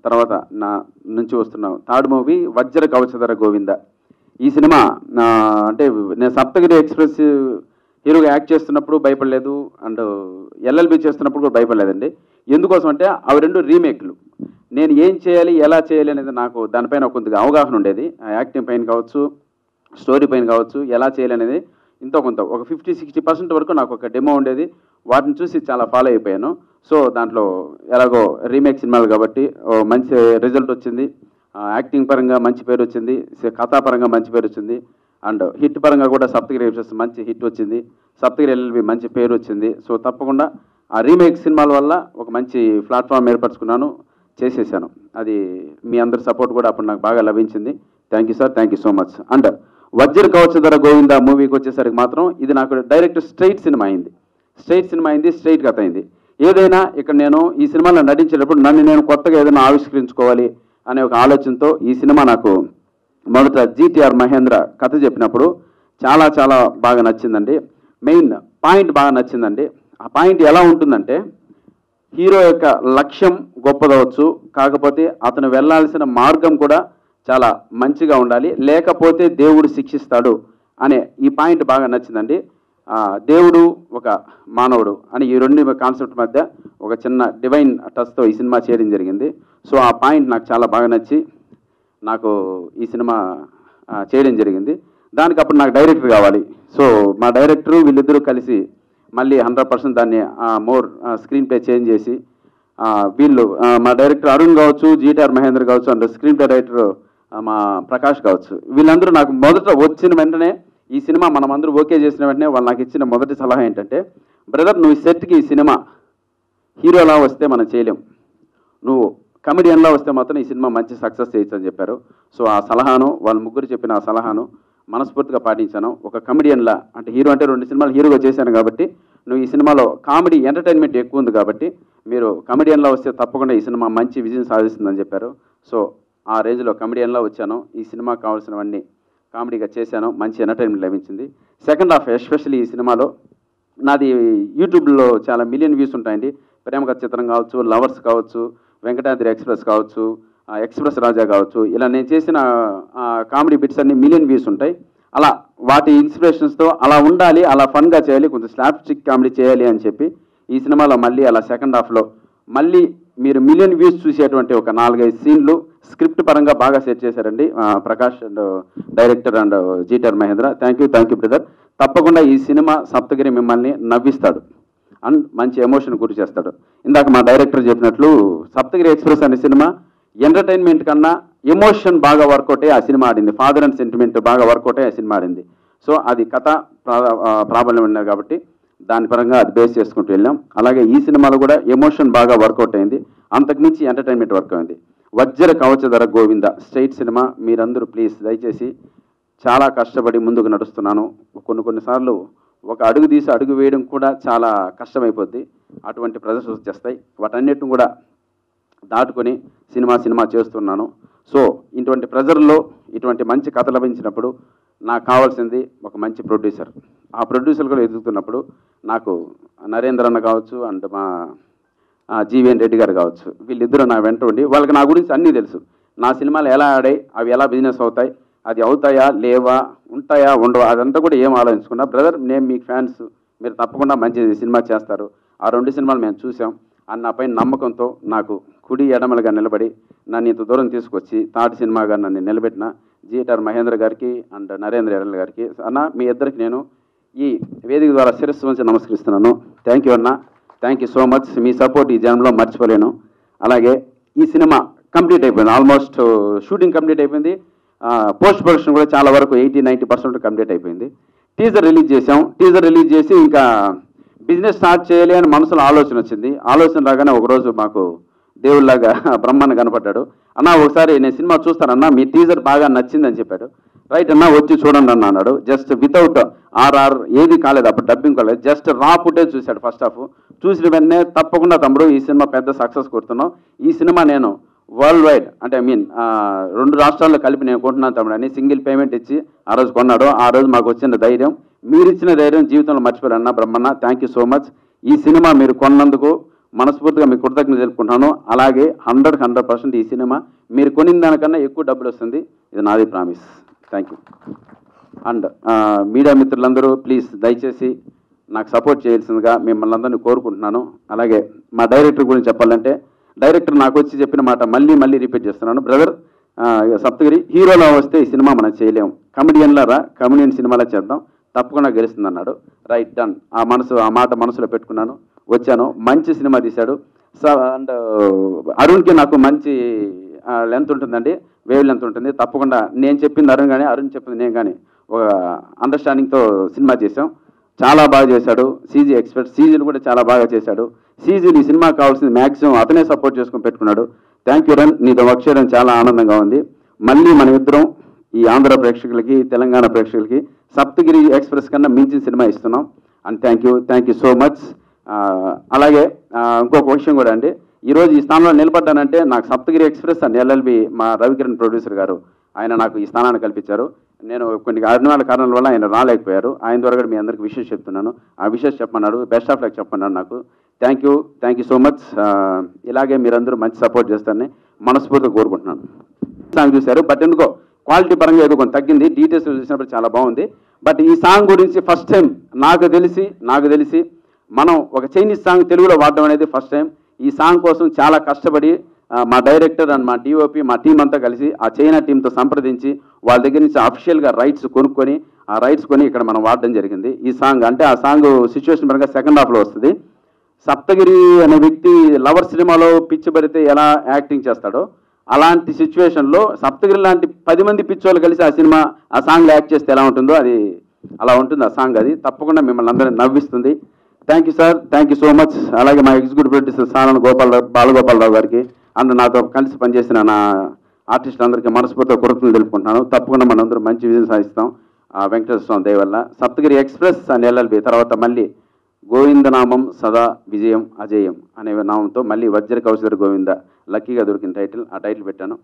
తర్వాత నా నుంచి వస్తున్నాం థర్డ్ మూవీ వజ్ర కవచధర గోవింద. ఈ సినిమా అంటే నేను సప్తగిరి ఎక్స్ప్రెస్ హీరోగా యాక్ట్ చేస్తున్నప్పుడు భయపడలేదు, అండ్ ఎల్ఎల్బి చేస్తున్నప్పుడు కూడా భయపడలేదండి. ఎందుకోసం అంటే అవి రెండు రీమేక్లు. నేను ఏం చేయాలి, ఎలా చేయాలి అనేది నాకు దానిపైన కొద్దిగా అవగాహన ఉండేది. యాక్టింగ్ పైన కావచ్చు, స్టోరీ పైన కావచ్చు, ఎలా చేయాలి అనేది ఇంతో కొంత ఒక 50-60% వరకు నాకు ఒక డెమో ఉండేది. వాటిని చూసి చాలా ఫాలో అయిపోయాను. సో దాంట్లో ఎలాగో రీమేక్ సినిమాలు కాబట్టి మంచి రిజల్ట్ వచ్చింది. యాక్టింగ్ పరంగా మంచి పేరు వచ్చింది, కథాపరంగా మంచి పేరు వచ్చింది, అండ్ హిట్ పరంగా కూడా సప్తగిరి ఎక్స్ప్రెస్ మంచి హిట్ వచ్చింది, సప్తగిరి ఎల్ఎల్బి మంచి పేరు వచ్చింది. సో తప్పకుండా ఆ రీమేక్ సినిమాల వల్ల ఒక మంచి ప్లాట్ఫామ్ ఏర్పరచుకున్నాను, చేసేసాను. అది మీ అందరి సపోర్ట్ కూడా అప్పుడు నాకు బాగా లభించింది. Thank you sir, thank you so much. And వజ్ర కవచధర గోవింద మూవీకి వచ్చేసరికి మాత్రం ఇది నాకు డైరెక్ట్ స్ట్రైట్ సినిమా అయింది, స్ట్రైట్ కథ అయింది. ఏదైనా ఇక్కడ నేను ఈ సినిమాలో నటించేటప్పుడు నన్ను నేను కొత్తగా ఏదైనా ఆవిష్కరించుకోవాలి అనే ఒక ఆలోచనతో ఈ సినిమా నాకు మొదట జీటీఆర్ మహేంద్ర కథ చెప్పినప్పుడు చాలా చాలా బాగా నచ్చిందండి. మెయిన్ పాయింట్ బాగా నచ్చిందండి. ఆ పాయింట్ ఎలా ఉంటుందంటే, హీరో యొక్క లక్ష్యం గొప్పదవచ్చు, కాకపోతే అతను వెళ్ళాల్సిన మార్గం కూడా చాలా మంచిగా ఉండాలి, లేకపోతే దేవుడు శిక్షిస్తాడు అనే ఈ పాయింట్ బాగా నచ్చిందండి. దేవుడు ఒక మానవుడు అని ఈ రెండు కాన్సెప్ట్ మధ్య ఒక చిన్న డివైన్ టచ్తో ఈ సినిమా చేయడం జరిగింది. సో ఆ పాయింట్ నాకు చాలా బాగా నచ్చి నాకు ఈ సినిమా చేయడం జరిగింది. దానికి అప్పుడు నాకు డైరెక్టర్ కావాలి. సో మా డైరెక్టరు వీళ్ళిద్దరూ కలిసి మళ్ళీ 100% దాన్ని మోర్ స్క్రీన్ ప్లే చేంజ్ చేసి వీళ్ళు మా డైరెక్టర్ అరుణ్ కావచ్చు, జీటీఆర్ మహేంద్ర కావచ్చు, అండ్ స్క్రీన్ ప్లే డైరెక్టర్ మా ప్రకాష్ కావచ్చు, వీళ్ళందరూ నాకు మొదట వచ్చిన వెంటనే ఈ సినిమా మనం అందరూ ఓకే చేసిన వెంటనే వాళ్ళు నాకు ఇచ్చిన మొదటి సలహా ఏంటంటే, బ్రదర్ నువ్వు సెట్కి ఈ సినిమా హీరోలా వస్తే మనం చేయలేం, నువ్వు కమెడియన్లా వస్తే మాత్రం ఈ సినిమా మంచి సక్సెస్ చేయొచ్చు అని చెప్పారు. సో ఆ సలహాను, వాళ్ళ ముగ్గురు చెప్పిన ఆ సలహాను మనస్ఫూర్తిగా పాటించాను. ఒక కమెడియన్లా, అంటే హీరో అంటే 2 సినిమాలు హీరోగా చేశాను కాబట్టి, నువ్వు ఈ సినిమాలో కామెడీ ఎంటర్టైన్మెంట్ ఎక్కువ ఉంది కాబట్టి మీరు కమెడియన్లా వస్తే తప్పకుండా ఈ సినిమా మంచి విజయం సాధిస్తుందని చెప్పారు. సో ఆ రేంజ్లో కమెడియన్లా వచ్చాను. ఈ సినిమాకి కావాల్సినవన్నీ కామెడీగా చేశాను, మంచి ఎంటర్టైన్మెంట్ లభించింది. సెకండ్ హాఫ్ ఎస్పెషల్లీ ఈ సినిమాలో నాది యూట్యూబ్లో చాలా మిలియన్ వ్యూస్ ఉంటాయండి. ప్రేమకథ చిత్రం కావచ్చు, లవర్స్ కావచ్చు, వెంకటాద్రి ఎక్స్ప్రెస్ కావచ్చు, ఎక్స్ప్రెస్ రాజా కావచ్చు, ఇలా నేను చేసిన కామెడీ బిట్స్ అన్ని మిలియన్ వ్యూస్ ఉంటాయి. అలా వాటి ఇన్స్పిరేషన్స్తో అలా ఉండాలి, అలా ఫన్గా చేయాలి, కొంచెం స్లాప్ స్టిక్ కామెడీ చేయాలి అని చెప్పి ఈ సినిమాలో మళ్ళీ అలా సెకండ్ హాఫ్లో మళ్ళీ మీరు మిలియన్ వ్యూస్ చూసేటువంటి ఒక 4-5 సీన్లు స్క్రిప్ట్ పరంగా బాగా సెట్ చేశారండి Prakash and director and GTR Mahendra. Thank you brother. తప్పకుండా ఈ సినిమా సప్తగిరి మిమ్మల్ని నవ్విస్తాడు అండ్ మంచి ఎమోషన్ గురి చేస్తాడు. ఇందాక మా డైరెక్టర్ చెప్పినట్లు సప్తగిరి ఎక్స్ప్రెస్ అనే సినిమా ఎంటర్టైన్మెంట్ కన్నా ఎమోషన్ బాగా వర్కౌట్ అయ్యి ఆ సినిమా ఆడింది, ఫాదర్ అండ్ సెంటిమెంట్ బాగా వర్కౌట్ అయ్యి ఆ సినిమా ఆడింది. సో అది కథ ప్రాబ్లం ఉన్నది కాబట్టి దాని పరంగా అది బేస్ చేసుకుంటూ వెళ్ళాం. అలాగే ఈ సినిమాలో కూడా ఎమోషన్ బాగా వర్కౌట్ అయింది, అంతకుమించి ఎంటర్టైన్మెంట్ వర్క్ అయింది. వజ్ర కవచధర గోవింద స్ట్రైట్ సినిమా. మీరందరూ ప్లీజ్ దయచేసి, చాలా కష్టపడి ముందుకు నడుస్తున్నాను. కొన్నిసార్లు ఒక అడుగు తీసి అడుగు వేయడం కూడా చాలా కష్టమైపోద్ది, అటువంటి ప్రెజర్స్ వచ్చేస్తాయి. వాటన్నిటిని కూడా దాటుకొని సినిమా చేస్తున్నాను. సో ఇటువంటి ప్రెజర్లో ఇటువంటి మంచి కథ లభించినప్పుడు నాకు కావాల్సింది ఒక మంచి ప్రొడ్యూసర్. ఆ ప్రొడ్యూసర్ కూడా ఎదుగుతున్నప్పుడు నాకు నరేంద్ర అన్న కావచ్చు, అండ్ మా జీవీఎన్ రెడ్డి గారు కావచ్చు, వీళ్ళిద్దరూ నా వెంట ఉండి వాళ్ళకి నా గురించి అన్నీ తెలుసు. నా సినిమాలు ఎలా ఆడాయి, అవి ఎలా బిజినెస్ అవుతాయి, అది అవుతాయా లేవా, ఉంటాయా ఉండవా, అదంతా కూడా ఏం ఆలోచించుకున్నా, బ్రదర్ నేను మీకు ఫ్యాన్స్, మీరు తప్పకుండా మంచి సినిమా చేస్తారు, ఆ 2 సినిమాలు మేము చూసాం అన్నపై నమ్మకంతో నాకు కుడి ఎడమలుగా నిలబడి నన్ను ఇంత దూరం తీసుకొచ్చి థర్డ్ సినిమాగా నన్ను నిలబెట్టిన జీటీఆర్ మహేంద్ర గారికి అండ్ నరేంద్ర ఎర్రల్ గారికి, అన్న మీ ఇద్దరికి నేను ఈ వేదిక ద్వారా శిరస్సు వంచి నమస్కరిస్తున్నాను. థ్యాంక్ యూ అన్న, thank you so much. Me support ఈ జనంలో మర్చిపోలేను. అలాగే ఈ సినిమా కంప్లీట్ అయిపోయింది, ఆల్మోస్ట్ షూటింగ్ కంప్లీట్ అయిపోయింది, పోస్ట్ ప్రొడక్షన్ కూడా చాలా వరకు 80-90% కంప్లీట్ అయిపోయింది. టీజర్ రిలీజ్ చేసాం. టీజర్ రిలీజ్ చేసి ఇంకా బిజినెస్ స్టార్ట్ చేయాలి అని మనసులో ఆలోచన వచ్చింది. ఆలోచన రాగానే ఒకరోజు మాకు దేవుళ్ళలాగా బ్రహ్మాన్ని కనపడ్డాడు. అన్న ఒకసారి నేను సినిమా చూస్తానన్నా, మీ టీజర్ బాగా నచ్చిందని చెప్పాడు. రైట్ అన్న వచ్చి చూడండి అన్న అన్నాడు. జస్ట్ వితౌట్ ఆర్ఆర్ ఏది కాలేదు, అప్పుడు డబ్బింగ్ కాలేదు, జస్ట్ రా ఫుటేజ్ చూశాడు ఫస్ట్ హాఫ్. చూసిన వెంటనే తప్పకుండా తమ్ముడు ఈ సినిమా పెద్ద సక్సెస్ కొడుతున్నాం, ఈ సినిమా నేను వరల్డ్ వైడ్ అంటే 2 రాష్ట్రాల్లో కలిపి నేను కొంటున్నాను తమ్ముడు అని సింగిల్ పేమెంట్ ఇచ్చి ఆ రోజు కొన్నాడు. ఆ రోజు మాకు వచ్చిన ధైర్యం, మీరు ఇచ్చిన ధైర్యం జీవితంలో మర్చిపోయారు అన్న Brahmanna. Thank you so much. ఈ సినిమా మీరు కొన్నందుకు మనస్ఫూర్తిగా మీకు కృతజ్ఞతలు తెలుపుకుంటున్నాను. అలాగే 100% ఈ సినిమా మీరు కొనిన దానికన్నా ఎక్కువ డబ్బులు వస్తుంది, ఇది నాది promise. Thank you. And media మిత్రులందరూ ప్లీజ్ దయచేసి నాకు సపోర్ట్ చేయాల్సిందిగా మిమ్మల్ని అందరినీ కోరుకుంటున్నాను. అలాగే మా డైరెక్టర్ గురించి చెప్పాలంటే, డైరెక్టర్ నాకు వచ్చి చెప్పిన మాట మళ్ళీ రిపీట్ చేస్తున్నాను. బ్రదర్ సప్తగిరి, హీరోలో వస్తే ఈ సినిమా మనం చేయలేము, కమెడియన్ సినిమాలో చేద్దాం, తప్పకుండా గెలుస్తుంది అన్నాడు. Right, done. ఆ మాట మనసులో పెట్టుకున్నాను, వచ్చాను. మంచి సినిమా తీశాడు. అండ్ అరుణ్కి నాకు మంచి లెంత్ ఉంటుందండి, వేవ్ లెంత్ ఉంటుంది. తప్పకుండా నేను చెప్పింది అరుణ్ కానీ, అరుణ్ చెప్పింది నేను కానీ ఒక అండర్స్టాండింగ్తో సినిమా చేసాం. చాలా బాగా చేశాడు. సీజీ ఎక్స్పర్ట్, సీజీలు కూడా చాలా బాగా చేశాడు. సీజీలు ఈ సినిమాకి కావాల్సింది మ్యాక్సిమం అతనే సపోర్ట్ చేసుకుని పెట్టుకున్నాడు. థ్యాంక్ యూ రన్, నీతో వర్క్ చేయడం చాలా ఆనందంగా ఉంది. మళ్ళీ మన ఇద్దరం ఈ ఆంధ్ర ప్రేక్షకులకి, తెలంగాణ ప్రేక్షకులకి సప్తగిరి ఎక్స్ప్రెస్ కన్నా మించిన సినిమా ఇస్తున్నాం. And thank you so much. అలాగే ఇంకొక విషయం కూడా అండి, ఈరోజు ఈ స్థానంలో నిలబడ్డానంటే నాకు సప్తగిరి ఎక్స్ప్రెస్ అండ్ ఎల్ఎల్బి మా రవికిరణ్ ప్రొడ్యూసర్ గారు ఆయన నాకు ఈ స్థానాన్ని కల్పించారు. నేను కొన్ని అభిమానుల కారణాల వల్ల ఆయన రాలేకపోయారు. ఆయన ద్వారా కూడా మీ అందరికి విషయం చెప్తున్నాను. ఆ విషయం చెప్పమన్నాడు, బెస్ట్ ఆఫ్ లక్ చెప్పమన్నాడు నాకు. Thank you so much. ఇలాగే మీరందరూ మంచి సపోర్ట్ చేస్తారని మనస్ఫూర్తిగా కోరుకుంటున్నాను. సాంగ్ చూశారు, బట్ ఎందుకో క్వాలిటీ పరంగా ఏదో కొంచెం తగ్గింది. డీటెయిల్స్ చూసినప్పుడు చాలా బాగుంది. బట్ ఈ సాంగ్ గురించి ఫస్ట్ టైం నాకు తెలిసి మనం ఒక చైనీస్ సాంగ్ తెలుగులో వాడడం అనేది ఫస్ట్ టైం. ఈ సాంగ్ కోసం చాలా కష్టపడి మా డైరెక్టర్ అండ్ మా డిఓపి, మా టీం అంతా కలిసి ఆ చైనా టీంతో సంప్రదించి వాళ్ళ దగ్గర నుంచి అఫీషియల్గా రైట్స్ కొనుక్కొని ఆ రైట్స్ కొని ఇక్కడ మనం వాడడం జరిగింది. ఈ సాంగ్ అంటే ఆ సాంగ్ సిచ్యువేషన్ పరంగా సెకండ్ హాఫ్లో వస్తుంది. సప్తగిరి అనే వ్యక్తి లవర్ సినిమాలో పిచ్చి పడితే ఎలా యాక్టింగ్ చేస్తాడో అలాంటి సిచ్యువేషన్లో సప్తగిరి లాంటి 10 మంది పిచ్చోళ్ళు కలిసి ఆ సాంగ్లో యాక్ట్ చేస్తే ఎలా ఉంటుందో అది అలా ఉంటుంది. ఆ సాంగ్ అది తప్పకుండా మిమ్మల్ని అందరినీ నవ్విస్తుంది. Thank you sir, thank you so much. అలాగే మా ఎగ్జిక్యూటివ్ ప్రొడ్యూసర్ సాలన బాలగోపాలరావు గారికి అండ్ నాతో కలిసి పనిచేసిన నా ఆర్టిస్ట్ అందరికీ మనస్ఫూర్తిగా కృతజ్ఞతలు తెలుపుకుంటున్నాను. తప్పకుండా మనందరం మంచి విజయం సాధిస్తాం వెంకటేశ్వర స్వామి దయ వల్ల. సప్తగిరి ఎక్స్ప్రెస్ అండ్ ఎల్ఎల్బి తర్వాత మళ్ళీ గోవిందనామం సదా విజయం అజేయం అనే నామంతో మళ్ళీ వజ్ర కౌశల గోవింద లక్కీగా దొరికిన టైటిల్, ఆ టైటిల్ పెట్టాను.